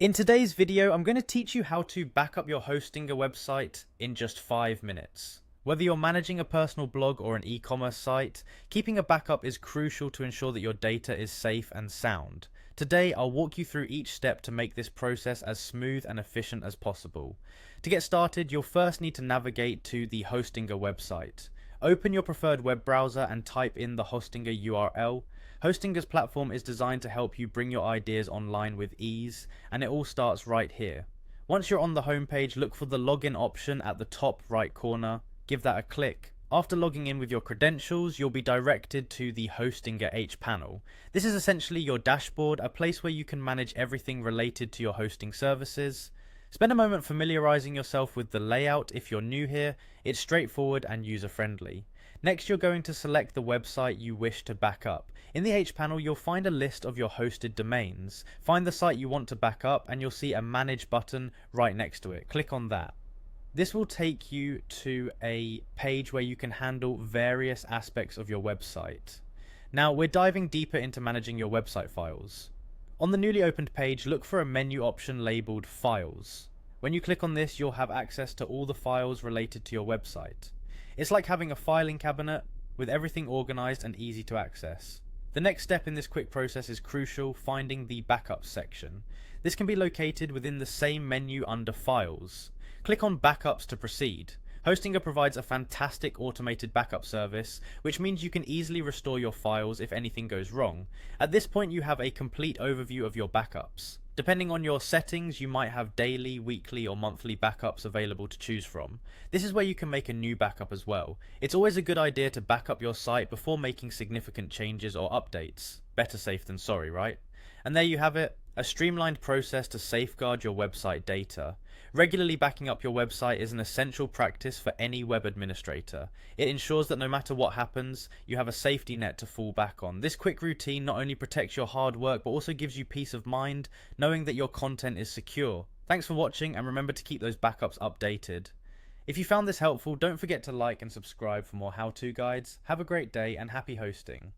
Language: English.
In today's video, I'm going to teach you how to back up your Hostinger website in just 5 minutes. Whether you're managing a personal blog or an e-commerce site, keeping a backup is crucial to ensure that your data is safe and sound. Today, I'll walk you through each step to make this process as smooth and efficient as possible. To get started, you'll first need to navigate to the Hostinger website. Open your preferred web browser and type in the Hostinger URL. Hostinger's platform is designed to help you bring your ideas online with ease, and it all starts right here. Once you're on the homepage, look for the login option at the top right corner. Give that a click. After logging in with your credentials, you'll be directed to the Hostinger H panel. This is essentially your dashboard, a place where you can manage everything related to your hosting services. Spend a moment familiarizing yourself with the layout if you're new here. It's straightforward and user-friendly. Next, you're going to select the website you wish to back up. In the H panel, you'll find a list of your hosted domains. Find the site you want to back up and you'll see a Manage button right next to it. Click on that. This will take you to a page where you can handle various aspects of your website. Now, we're diving deeper into managing your website files. On the newly opened page, look for a menu option labeled Files. When you click on this, you'll have access to all the files related to your website. It's like having a filing cabinet with everything organized and easy to access. The next step in this quick process is crucial: finding the Backups section. This can be located within the same menu under Files. Click on Backups to proceed. Hostinger provides a fantastic automated backup service, which means you can easily restore your files if anything goes wrong. At this point, you have a complete overview of your backups. Depending on your settings, you might have daily, weekly, or monthly backups available to choose from. This is where you can make a new backup as well. It's always a good idea to back up your site before making significant changes or updates. Better safe than sorry, right? And there you have it, a streamlined process to safeguard your website data. Regularly backing up your website is an essential practice for any web administrator. It ensures that no matter what happens, you have a safety net to fall back on. This quick routine not only protects your hard work, but also gives you peace of mind, knowing that your content is secure. Thanks for watching, and remember to keep those backups updated. If you found this helpful, don't forget to like and subscribe for more how-to guides. Have a great day and happy hosting.